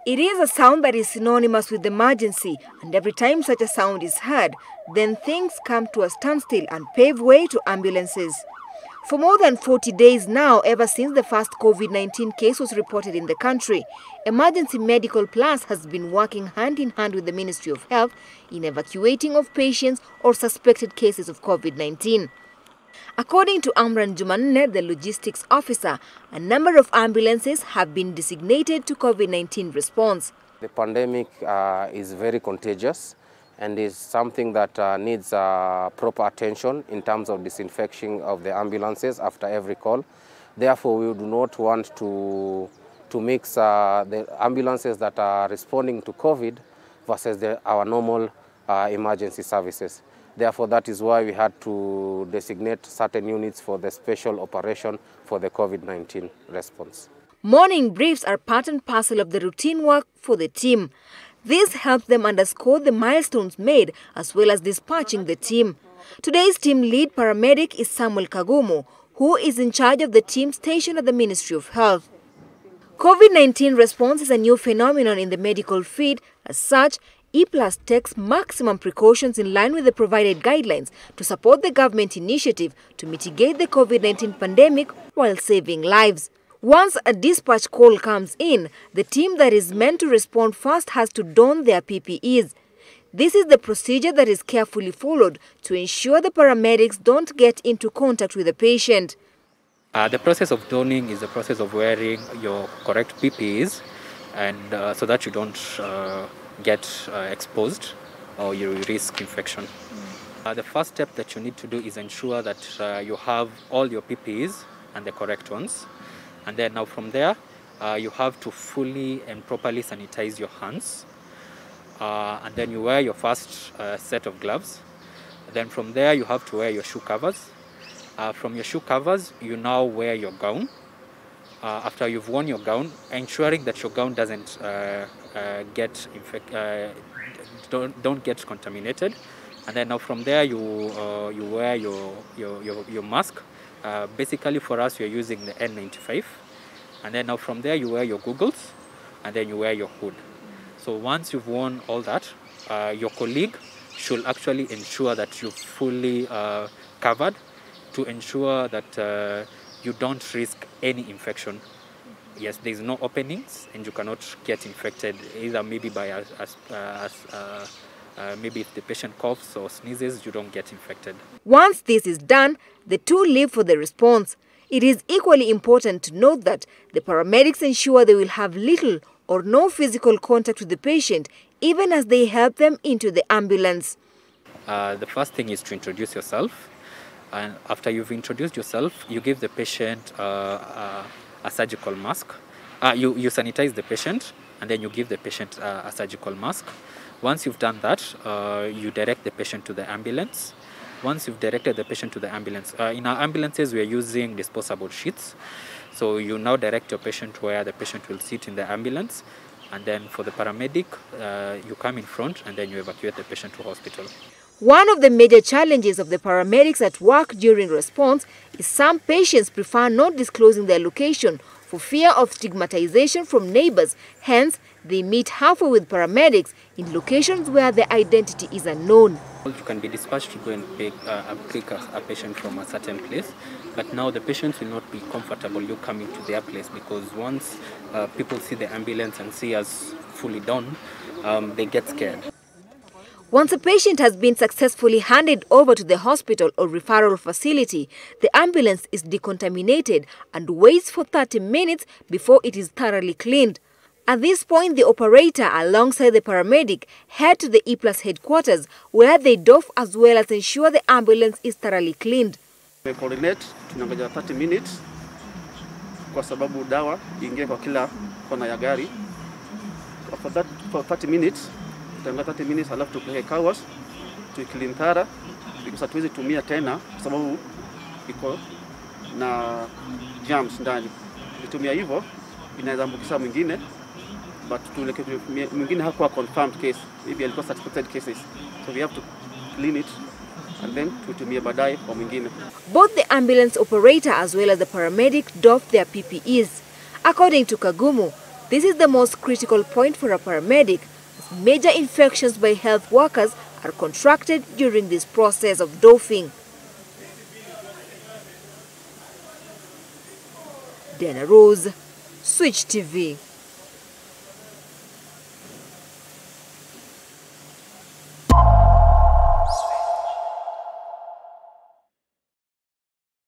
It is a sound that is synonymous with emergency, and every time such a sound is heard, then things come to a standstill and pave way to ambulances. For more than 40 days now, ever since the first COVID-19 case was reported in the country, Emergency Medical Plus has been working hand in hand with the Ministry of Health in evacuating of patients or suspected cases of COVID-19. According to Amran Jumanne, the logistics officer, a number of ambulances have been designated to COVID-19 response. The pandemic is very contagious and is something that needs proper attention in terms of disinfecting of the ambulances after every call. Therefore, we do not want to mix the ambulances that are responding to COVID versus our normal emergency services. Therefore, that is why we had to designate certain units for the special operation for the COVID-19 response. Morning briefs are part and parcel of the routine work for the team. This helps them underscore the milestones made as well as dispatching the team. Today's team lead paramedic is Samuel Kagumo, who is in charge of the team stationed at the Ministry of Health. COVID-19 response is a new phenomenon in the medical field. As such, E-Plus takes maximum precautions in line with the provided guidelines to support the government initiative to mitigate the COVID-19 pandemic while saving lives. Once a dispatch call comes in, the team that is meant to respond first has to don their PPEs. This is the procedure that is carefully followed to ensure the paramedics don't get into contact with the patient. The process of donning is the process of wearing your correct PPEs, and so that you don't get exposed or you risk infection. The first step that you need to do is ensure that you have all your PPEs and the correct ones. And then now from there, you have to fully and properly sanitize your hands. And then you wear your first set of gloves. Then from there, you have to wear your shoe covers. From your shoe covers, you now wear your gown. After you've worn your gown, ensuring that your gown doesn't don't get contaminated. And then now from there, you wear your mask. Basically for us, you're using the N95. And then now from there, you wear your goggles, and then you wear your hood. So once you've worn all that, your colleague should actually ensure that you're fully covered to ensure that you don't risk any infection. Yes, there's no openings and you cannot get infected, either maybe by maybe if the patient coughs or sneezes, you don't get infected. Once this is done, the two leave for the response. It is equally important to note that the paramedics ensure they will have little or no physical contact with the patient, even as they help them into the ambulance. The first thing is to introduce yourself. And after you've introduced yourself, you give the patient a surgical mask. You sanitize the patient, and then you give the patient a surgical mask. Once you've done that, you direct the patient to the ambulance. Once you've directed the patient to the ambulance, in our ambulances, we are using disposable sheets. So you now direct your patient where the patient will sit in the ambulance. And then for the paramedic, you come in front and then you evacuate the patient to hospital. One of the major challenges of the paramedics at work during response is some patients prefer not disclosing their location for fear of stigmatization from neighbors. Hence, they meet halfway with paramedics in locations where their identity is unknown. You can be dispatched to go and pick a patient from a certain place, but now the patients will not be comfortable you coming to their place, because once people see the ambulance and see us fully done, they get scared. Once a patient has been successfully handed over to the hospital or referral facility, the ambulance is decontaminated and waits for 30 minutes before it is thoroughly cleaned. At this point, the operator alongside the paramedic head to the E-Plus headquarters, where they doff as well as ensure the ambulance is thoroughly cleaned. We coordinate, tunangoja 30 minutes kwa sababu dawa ingie kwa kila kona ya gari. For 30 minutes, tutanga 30 minutes alafu tupeleke car wash, clean thara, because hatuwezi tumia tena kwa sababu iko na germs ndani. Tukitumia hivyo inaweza ambukisha mwingine, but tuleke mwingine hakuwa confirmed case, maybe alikuwa suspected cases. So we have to clean it and then tutumie baadaye kwa mwingine. Both the ambulance operator as well as the paramedic doff their PPEs. According to Kagumo, This is the most critical point for a paramedic, as major infections by health workers are contracted during this process of doffing. Dana Rose, Switch TV.